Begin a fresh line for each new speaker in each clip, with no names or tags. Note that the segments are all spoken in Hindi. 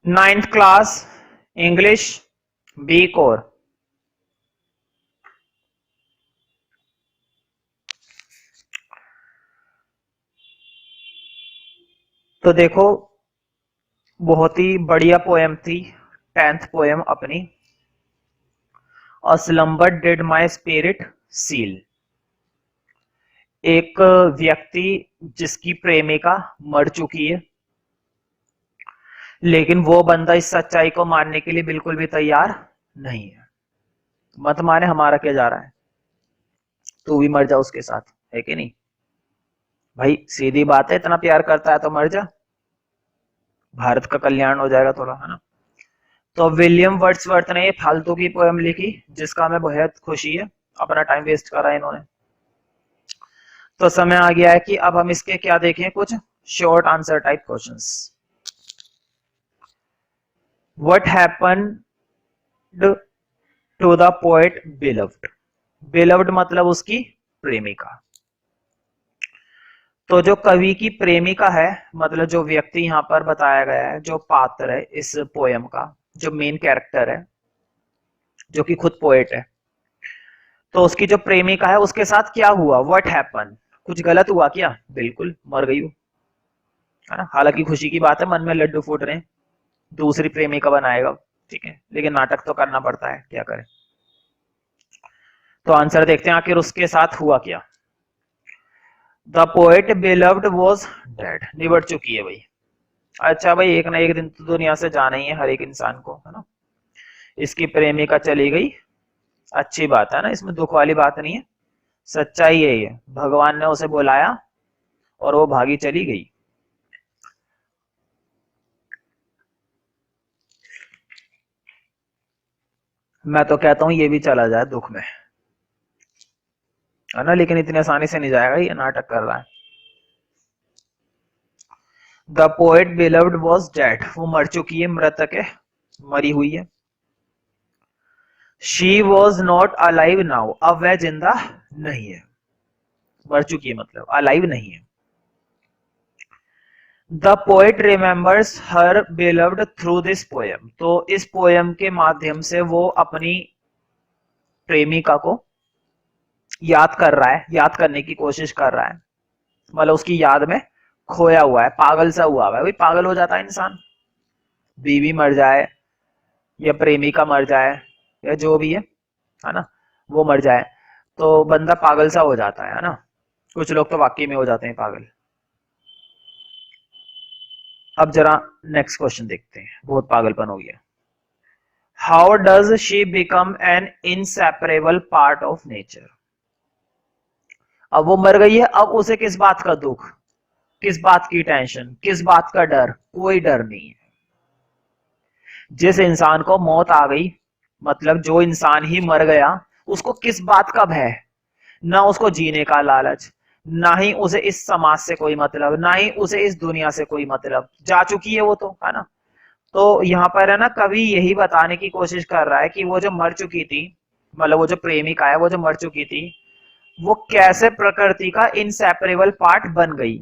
9th class English B core. तो देखो बहुत ही बढ़िया पोएम थी 10th पोएम अपनी, a slumber did my spirit seal. एक व्यक्ति जिसकी प्रेमिका मर चुकी है, लेकिन वो बंदा इस सच्चाई को मानने के लिए बिल्कुल भी तैयार नहीं है। मत माने, हमारा क्या जा रहा है, तू भी मर जा उसके साथ, है कि नहीं भाई? सीधी बात है, इतना प्यार करता है तो मर जा, भारत का कल्याण हो जाएगा थोड़ा, है ना। तो विलियम वर्ड्सवर्थ ने ये फालतू की पोएम लिखी जिसका हमें बहुत खुशी है, अपना टाइम वेस्ट करा इन्होंने। तो समय आ गया है कि अब हम इसके क्या देखें, कुछ short answer type questions. What happened to the poet beloved. Beloved मतलब उसकी प्रेमिका। तो जो कवि की प्रेमिका है, मतलब जो व्यक्ति यहाँ पर बताया गया है, जो पात्र है इस पोयम का, जो मेन कैरेक्टर है, जो कि खुद पोएट है, तो उसकी जो प्रेमिका है उसके साथ क्या हुआ, व्हाट हैपन, कुछ गलत हुआ क्या? बिल्कुल, मर गई वो, है ना। हालांकि खुशी की बात है, मन में लड्डू फूट रहे हैं, दूसरी प्रेमिका बनाएगा, ठीक है, लेकिन नाटक तो करना पड़ता है, क्या करें। तो आंसर देखते हैं आखिर उसके साथ हुआ क्या। The poet beloved was dead, निबट चुकी है भाई। अच्छा भाई, एक ना एक दिन तो दुनिया से जाना ही है हर एक इंसान को, है ना। इसकी प्रेमिका चली गई, अच्छी बात है ना, इसमें दुख वाली बात नहीं है, सच्चाई यही है, भगवान ने उसे बुलाया और वो भागी चली गई। मैं तो कहता हूं ये भी चला जाए दुख में, है ना, लेकिन इतनी आसानी से नहीं जाएगा, ये नाटक कर रहा है। The poet beloved was dead, वो मर चुकी है, मृतक है, मरी हुई है। She was not alive now, अब वह जिंदा नहीं है, मर चुकी है मतलब अलाइव नहीं है। The poet remembers her beloved through this poem, तो इस पोएम के माध्यम से वो अपनी प्रेमिका को याद कर रहा है, याद करने की कोशिश कर रहा है, मतलब उसकी याद में खोया हुआ है, पागल सा हुआ है भाई, पागल हो जाता है इंसान, बीवी मर जाए या प्रेमिका मर जाए या जो भी है ना, वो मर जाए तो बंदा पागल सा हो जाता है ना। कुछ लोग तो वाकई में हो जाते हैं पागल। अब जरा नेक्स्ट क्वेश्चन देखते हैं, बहुत पागलपन हो गया। How does she become an inseparable part of nature. अब वो मर गई है, अब उसे किस बात का दुख, किस बात की टेंशन, किस बात का डर, कोई डर नहीं है। जिस इंसान को मौत आ गई, मतलब जो इंसान ही मर गया, उसको किस बात का भय, ना उसको जीने का लालच, ना ही उसे इस समाज से कोई मतलब, ना ही उसे इस दुनिया से कोई मतलब, जा चुकी है वो तो, है ना। तो यहाँ पर है ना, कवि यही बताने की कोशिश कर रहा है कि वो जो मर चुकी थी, मतलब वो जो प्रेमिका है वो जो मर चुकी थी, वो कैसे प्रकृति का इनसेपरेबल पार्ट बन गई।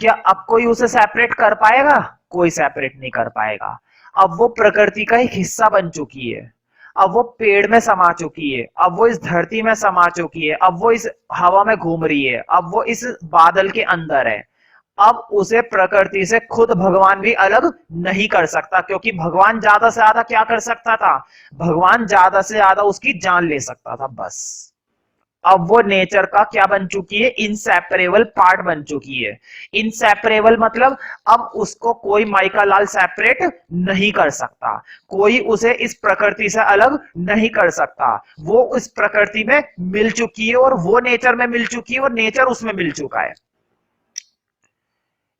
क्या अब कोई उसे सेपरेट कर पाएगा? कोई सेपरेट नहीं कर पाएगा। अब वो प्रकृति का एक हिस्सा बन चुकी है, अब वो पेड़ में समा चुकी है, अब वो इस धरती में समा चुकी है, अब वो इस हवा में घूम रही है, अब वो इस बादल के अंदर है। अब उसे प्रकृति से खुद भगवान भी अलग नहीं कर सकता, क्योंकि भगवान ज्यादा से ज्यादा क्या कर सकता था, भगवान ज्यादा से ज्यादा उसकी जान ले सकता था, बस। अब वो नेचर का क्या बन चुकी है, इनसेपरेबल पार्ट बन चुकी है। इनसेपरेबल मतलब अब उसको कोई माइका लाल सेपरेट नहीं कर सकता, कोई उसे इस प्रकृति से अलग नहीं कर सकता। वो उस प्रकृति में मिल चुकी है और वो नेचर में मिल चुकी है और नेचर उसमें मिल चुका है।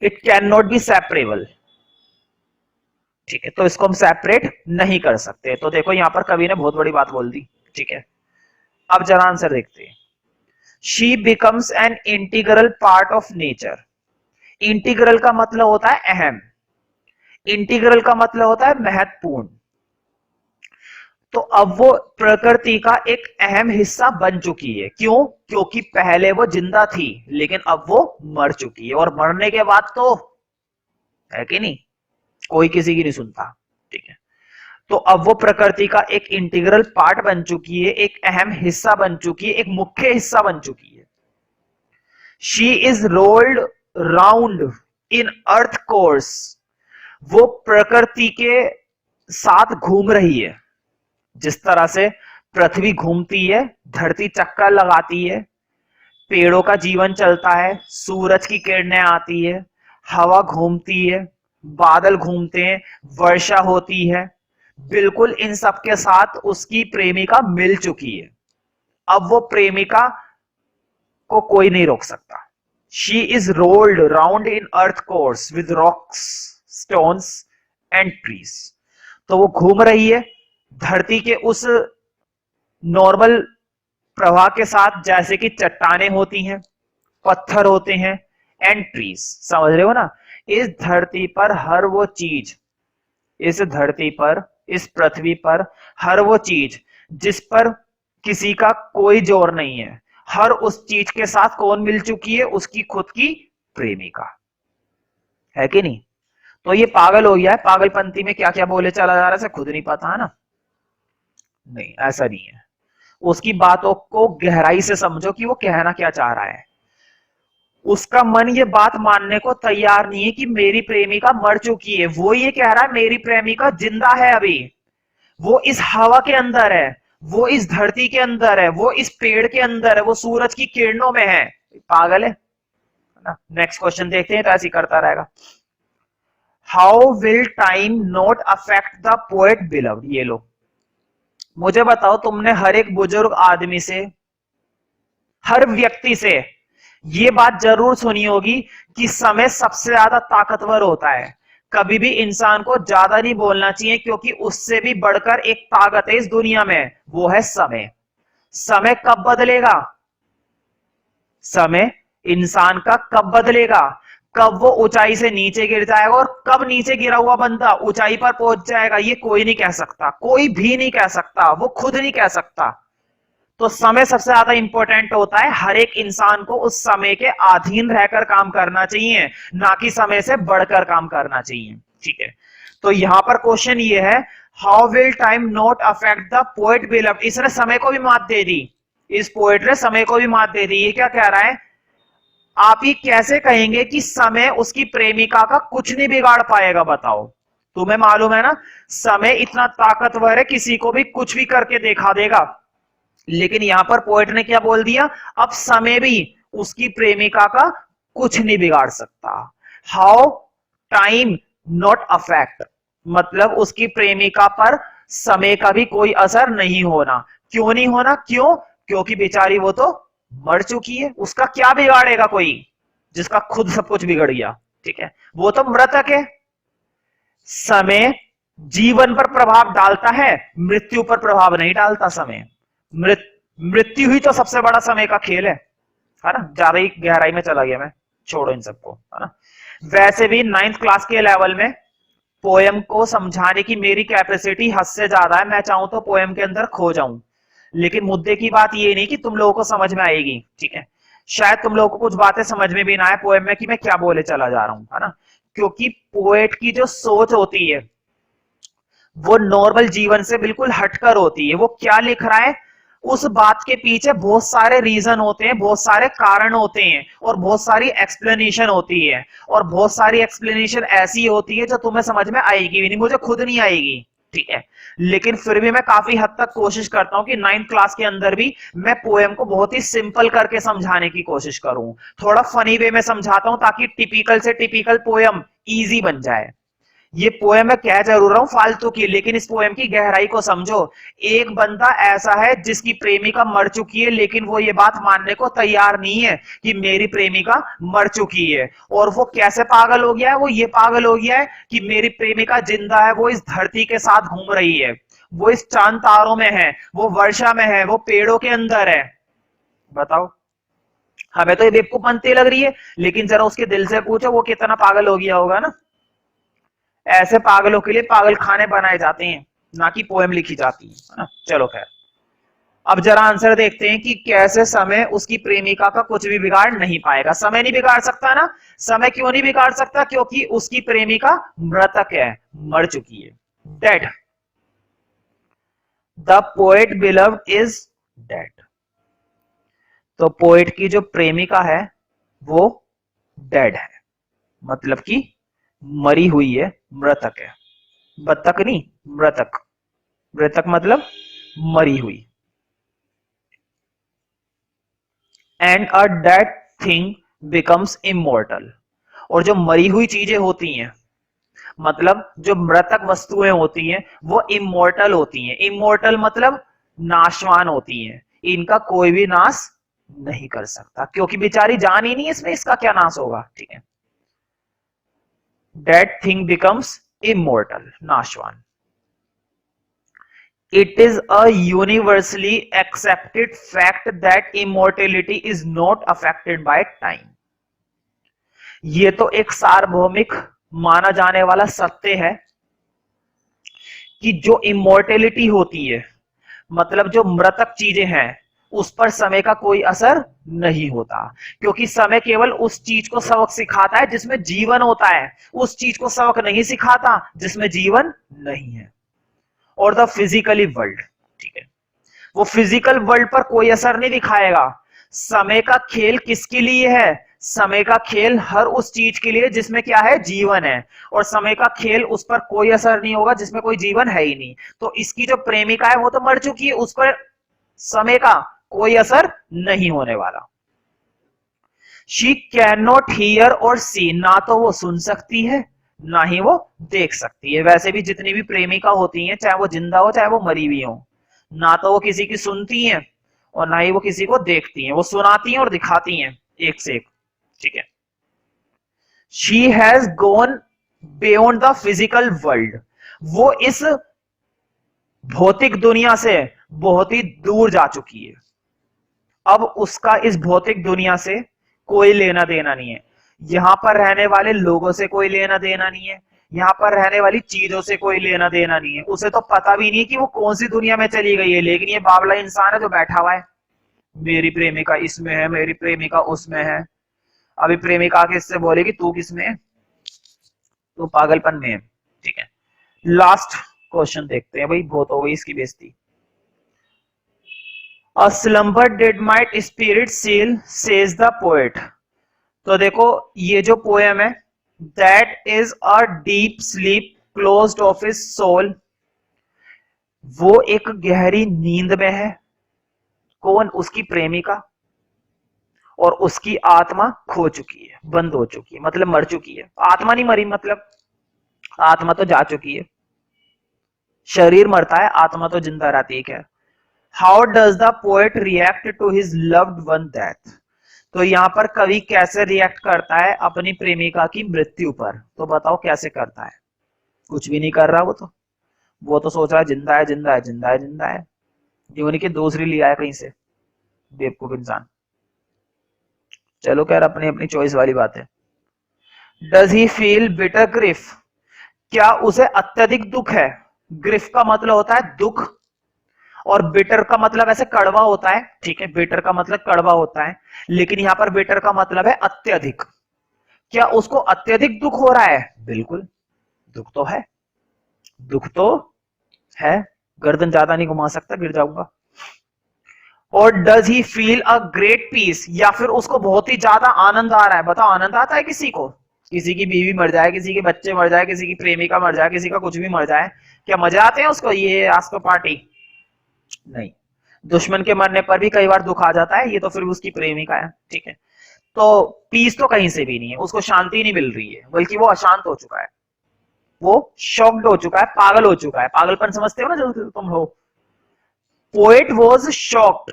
It can not be separable, ठीक है, तो इसको हम सेपरेट नहीं कर सकते। तो देखो यहां पर कवि ने बहुत बड़ी बात बोल दी, ठीक है। अब जरा आंसर देखते हैं। She becomes an integral part of nature. Integral का मतलब होता है अहम, इंटीग्रल का मतलब होता है महत्वपूर्ण। तो अब वो प्रकृति का एक अहम हिस्सा बन चुकी है, क्यों? क्योंकि पहले वो जिंदा थी, लेकिन अब वो मर चुकी है, और मरने के बाद तो, है कि नहीं, कोई किसी की नहीं सुनता, ठीक है। तो अब वो प्रकृति का एक इंटीग्रल पार्ट बन चुकी है, एक अहम हिस्सा बन चुकी है, एक मुख्य हिस्सा बन चुकी है। She is rolled round in earth course, वो प्रकृति के साथ घूम रही है। जिस तरह से पृथ्वी घूमती है, धरती चक्कर लगाती है, पेड़ों का जीवन चलता है, सूरज की किरणें आती है, हवा घूमती है, बादल घूमते हैं, वर्षा होती है, बिल्कुल इन सब के साथ उसकी प्रेमिका मिल चुकी है। अब वो प्रेमिका को कोई नहीं रोक सकता। She is rolled round in earth course with rocks, stones and trees. तो वो घूम रही है धरती के उस नॉर्मल प्रवाह के साथ, जैसे कि चट्टाने होती हैं, पत्थर होते हैं, एंड ट्रीज। समझ रहे हो ना? इस धरती पर हर वो चीज, इस धरती पर, इस पृथ्वी पर हर वो चीज जिस पर किसी का कोई जोर नहीं है, हर उस चीज के साथ कौन मिल चुकी है? उसकी खुद की प्रेमिका, है कि नहीं? तो ये पागल हो गया है, पागलपंती में क्या क्या बोले चला जा रहा है, इसे खुद नहीं पता है ना? नहीं, ऐसा नहीं है। उसकी बातों को गहराई से समझो कि वो कहना क्या चाह रहा है। उसका मन ये बात मानने को तैयार नहीं है कि मेरी प्रेमिका मर चुकी है। वो ये कह रहा है मेरी प्रेमिका जिंदा है अभी, वो इस हवा के अंदर है, वो इस धरती के अंदर है, वो इस पेड़ के अंदर है, वो सूरज की किरणों में है। पागल है ना? नेक्स्ट क्वेश्चन देखते हैं, तो ऐसे करता रहेगा। How will time not affect the poet beloved? ये लो, मुझे बताओ, तुमने हर एक बुजुर्ग आदमी से, हर व्यक्ति से ये बात जरूर सुनी होगी कि समय सबसे ज्यादा ताकतवर होता है। कभी भी इंसान को ज्यादा नहीं बोलना चाहिए, क्योंकि उससे भी बढ़कर एक ताकत है इस दुनिया में, वो है समय। समय कब बदलेगा? समय इंसान का कब बदलेगा? कब वो ऊंचाई से नीचे गिर जाएगा और कब नीचे गिरा हुआ बंदा ऊंचाई पर पहुंच जाएगा, ये कोई नहीं कह सकता, कोई भी नहीं कह सकता, वो खुद नहीं कह सकता। तो समय सबसे ज्यादा इंपॉर्टेंट होता है। हर एक इंसान को उस समय के अधीन रहकर काम करना चाहिए, ना कि समय से बढ़कर काम करना चाहिए, ठीक है। तो यहां पर क्वेश्चन ये है, how will time not affect the poet beloved? इसने समय को भी मात दे दी, इस पोएट ने समय को भी मात दे दी। ये क्या कह रहा है? आप ही कैसे कहेंगे कि समय उसकी प्रेमिका का कुछ नहीं बिगाड़ पाएगा? बताओ, तुम्हें मालूम है ना, समय इतना ताकतवर है, किसी को भी कुछ भी करके दिखा देगा। लेकिन यहां पर पोएट ने क्या बोल दिया? अब समय भी उसकी प्रेमिका का कुछ नहीं बिगाड़ सकता। हाउ टाइम नॉट अफेक्ट, मतलब उसकी प्रेमिका पर समय का भी कोई असर नहीं होना। क्यों नहीं होना? क्यों? क्योंकि बेचारी वो तो मर चुकी है, उसका क्या बिगाड़ेगा कोई जिसका खुद सब कुछ बिगड़ गया, ठीक है। वो तो मृतक है। समय जीवन पर प्रभाव डालता है, मृत्यु पर प्रभाव नहीं डालता समय। मृत्यु ही तो सबसे बड़ा समय का खेल है ना? ज्यादा ही गहराई में चला गया मैं, छोड़ो इन सबको, है ना। वैसे भी 9th क्लास के लेवल में पोएम को समझाने की मेरी कैपेसिटी हद से ज्यादा है। मैं चाहूं तो पोएम के अंदर खो जाऊं, लेकिन मुद्दे की बात ये नहीं कि तुम लोगों को समझ में आएगी, ठीक है। शायद तुम लोगों को कुछ बातें समझ में भी ना आए पोएम में कि मैं क्या बोले चला जा रहा हूं, है ना। क्योंकि पोएट की जो सोच होती है वो नॉर्मल जीवन से बिल्कुल हटकर होती है। वो क्या लिख रहा है, उस बात के पीछे बहुत सारे रीजन होते हैं, बहुत सारे कारण होते हैं, और बहुत सारी एक्सप्लेनेशन होती है। और बहुत सारी एक्सप्लेनेशन ऐसी होती है जो तुम्हें समझ में आएगी भी नहीं, मुझे खुद नहीं आएगी, ठीक है। लेकिन फिर भी मैं काफी हद तक कोशिश करता हूं कि 9th क्लास के अंदर भी मैं पोएम को बहुत ही सिंपल करके समझाने की कोशिश करूं, थोड़ा फनी वे में समझाता हूं, ताकि टिपिकल से टिपिकल पोएम इजी बन जाए। ये पोएम मैं कह जरूर रहा हूं फालतू की, लेकिन इस पोएम की गहराई को समझो। एक बंदा ऐसा है जिसकी प्रेमिका मर चुकी है, लेकिन वो ये बात मानने को तैयार नहीं है कि मेरी प्रेमिका मर चुकी है। और वो कैसे पागल हो गया है? वो ये पागल हो गया है कि मेरी प्रेमिका जिंदा है, वो इस धरती के साथ घूम रही है, वो इस चांद तारों में है, वो वर्षा में है, वो पेड़ों के अंदर है। बताओ, हमें तो ये बेवकूफ बनती लग रही है, लेकिन जरा उसके दिल से पूछो वो कितना पागल हो गया होगा ना। ऐसे पागलों के लिए पागल खाने बनाए जाते हैं, ना कि पोएम लिखी जाती है ना। चलो खैर, अब जरा आंसर देखते हैं कि कैसे समय उसकी प्रेमिका का कुछ भी बिगाड़ नहीं पाएगा। समय नहीं बिगाड़ सकता ना। समय क्यों नहीं बिगाड़ सकता? क्योंकि उसकी प्रेमिका मृतक है, मर चुकी है, dead. The poet beloved is dead. तो पोएट की जो प्रेमिका है वो डेड है, मतलब कि मरी हुई है, मृतक है। बत्तख नहीं, मृतक। मृतक मतलब मरी हुई। And a dead thing becomes immortal. और जो मरी हुई चीजें होती हैं, मतलब जो मृतक वस्तुएं होती हैं, वो इमोर्टल होती हैं। इमोर्टल मतलब नाशवान होती हैं। इनका कोई भी नाश नहीं कर सकता, क्योंकि बेचारी जान ही नहीं है इसमें, इसका क्या नाश होगा। ठीक है, डेड थिंग बिकम्स इमोर्टल, नाशवान। It is a universally accepted fact that immortality is not affected by time. ये तो एक सार्वभौमिक माना जाने वाला सत्य है कि जो इमोर्टेलिटी होती है, मतलब जो मृतक चीजें हैं, उस पर समय का कोई असर नहीं होता। क्योंकि समय केवल उस चीज को सबक सिखाता है जिसमें जीवन होता है, उस चीज को सबक नहीं सिखाता जिसमें जीवन नहीं है। और द फिजिकली वर्ल्ड, ठीक है, वो फिजिकल वर्ल्ड पर कोई असर नहीं दिखाएगा। समय का खेल किसके लिए है? समय का खेल हर उस चीज के लिए जिसमें क्या है, जीवन है। और समय का खेल उस पर कोई असर नहीं होगा जिसमें कोई जीवन है ही नहीं। तो इसकी जो प्रेमिका है वो तो मर चुकी है, उस पर समय का कोई असर नहीं होने वाला। शी कैन नॉट हियर और सी, ना तो वो सुन सकती है ना ही वो देख सकती है। वैसे भी जितनी भी प्रेमिका होती हैं, चाहे वो जिंदा हो चाहे वो मरी हुई हो, ना तो वो किसी की सुनती हैं और ना ही वो किसी को देखती हैं। वो सुनाती हैं और दिखाती हैं एक से एक। ठीक है, she has gone beyond the physical world. वो इस भौतिक दुनिया से बहुत ही दूर जा चुकी है। अब उसका इस भौतिक दुनिया से कोई लेना देना नहीं है। यहां पर रहने वाले लोगों से कोई लेना देना नहीं है, यहां पर रहने वाली चीजों से कोई लेना देना नहीं है। उसे तो पता भी नहीं कि वो कौन सी दुनिया में चली गई है, लेकिन ये बावला इंसान है जो बैठा हुआ है, मेरी प्रेमिका इसमें है, मेरी प्रेमिका उसमें है। अभी प्रेमिका आके इससे बोलेगी तू किसमें है, तू पागलपन में है। ठीक है, लास्ट क्वेश्चन देखते हैं भाई, बहुत हो गई इसकी बेइज्जती। A slumber did might spirit seal, says the poet। तो देखो ये जो पोएम है, that is a deep sleep closed of his soul, वो एक गहरी नींद में है। कौन? उसकी प्रेमिका। और उसकी आत्मा खो चुकी है, बंद हो चुकी है, मतलब मर चुकी है। आत्मा नहीं मरी, मतलब आत्मा तो जा चुकी है। शरीर मरता है, आत्मा तो जिंदा रहती है। क्या? How does the poet react to his loved one death. तो यहां पर कवि कैसे रिएक्ट करता है अपनी प्रेमिका की मृत्यु पर? तो बताओ कैसे करता है? कुछ भी नहीं कर रहा वो तो सोच रहा है जिंदा है, जिंदा है, जिंदा है, जिंदा है। जीवन की दूसरी लिया है कहीं से, बेवकूफ इंसान। चलो खैर, अपनी अपनी चॉइस वाली बात है। Does he feel bitter grief. क्या उसे अत्यधिक दुख है? ग्रिफ का मतलब होता है दुख, और बिटर का मतलब ऐसे कड़वा होता है। ठीक है, बिटर का मतलब कड़वा होता है, लेकिन यहां पर बिटर का मतलब है अत्यधिक। क्या उसको अत्यधिक दुख हो रहा है? बिल्कुल, दुख तो है, दुख तो है। गर्दन ज्यादा नहीं घुमा सकता, गिर जाऊंगा। और does he feel a great peace, या फिर उसको बहुत ही ज्यादा आनंद आ रहा है? बताओ, आनंद आता है किसी को? किसी की बीवी मर जाए, किसी के बच्चे मर जाए, किसी की प्रेमिका मर जाए, किसी का कुछ भी मर जाए, क्या मजा आते हैं उसको? ये आज तो पार्टी नहीं। दुश्मन के मरने पर भी कई बार दुख आ जाता है, ये तो फिर उसकी प्रेमिका है। ठीक है, तो पीस तो कहीं से भी नहीं है, उसको शांति नहीं मिल रही है, बल्कि वो अशांत हो चुका है, वो शॉक्ड हो चुका है, पागल हो चुका है। पागलपन समझते हो ना जो तुम हो। Poet was shocked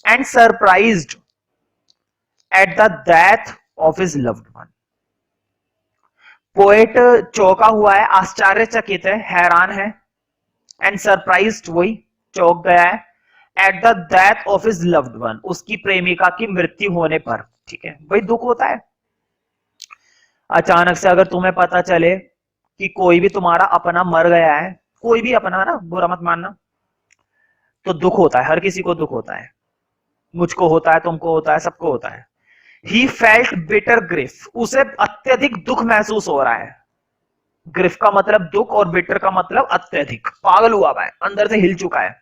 and surprised at the death of his loved one. Poet चौंका हुआ है, आश्चर्यचकित है, हैरान है। एंड सरप्राइज्ड, वही चौंक गया है। At the death of his loved one, उसकी प्रेमिका की मृत्यु होने पर। ठीक है भाई, दुख होता है अचानक से। अगर तुम्हें पता चले कि कोई भी तुम्हारा अपना मर गया है, कोई भी अपना ना, बुरा मत मानना, तो दुख होता है, हर किसी को दुख होता है, मुझको होता है, तुमको होता है, सबको होता है। ही फेल्ट बिटर ग्रिफ, उसे अत्यधिक दुख महसूस हो रहा है। ग्रिफ का मतलब दुख और बिटर का मतलब अत्यधिक, पागल हुआ है, अंदर से हिल चुका है।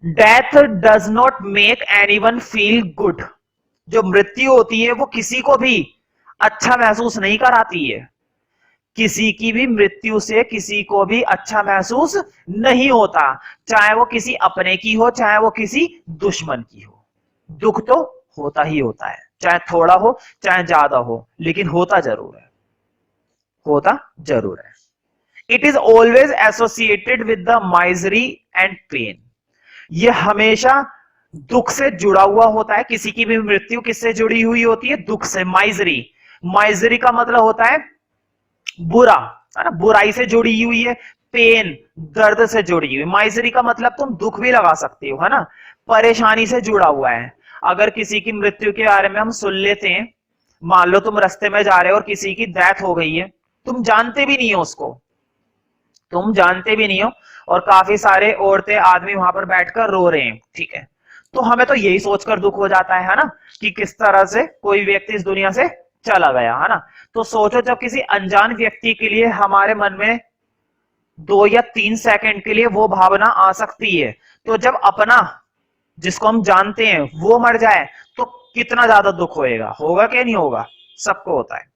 Death does not make anyone feel good, जो मृत्यु होती है वो किसी को भी अच्छा महसूस नहीं कराती है। किसी की भी मृत्यु से किसी को भी अच्छा महसूस नहीं होता, चाहे वो किसी अपने की हो, चाहे वो किसी दुश्मन की हो। दुख तो होता ही होता है, चाहे थोड़ा हो चाहे ज्यादा हो, लेकिन होता जरूर है, होता जरूर है। It is always associated with the misery and pain, ये हमेशा दुख से जुड़ा हुआ होता है। किसी की भी मृत्यु किससे जुड़ी हुई होती है? दुख से। माइजरी, माइजरी का मतलब होता है बुरा, है ना, बुराई से जुड़ी हुई है। पेन, दर्द से जुड़ी हुई। माइजरी का मतलब तुम दुख भी लगा सकते हो, है ना, परेशानी से जुड़ा हुआ है। अगर किसी की मृत्यु के बारे में हम सुन लेते हैं, मान लो तुम रास्ते में जा रहे हो और किसी की डेथ हो गई है, तुम जानते भी नहीं हो उसको, तुम जानते भी नहीं हो, और काफी सारे औरतें आदमी वहां पर बैठकर रो रहे हैं, ठीक है, तो हमें तो यही सोचकर दुख हो जाता है ना, कि किस तरह से कोई व्यक्ति इस दुनिया से चला गया, है ना। तो सोचो जब किसी अनजान व्यक्ति के लिए हमारे मन में 2 या 3 सेकंड के लिए वो भावना आ सकती है, तो जब अपना, जिसको हम जानते हैं, वो मर जाए तो कितना ज्यादा दुख होएगा, होगा क्या नहीं होगा? सबको होता है।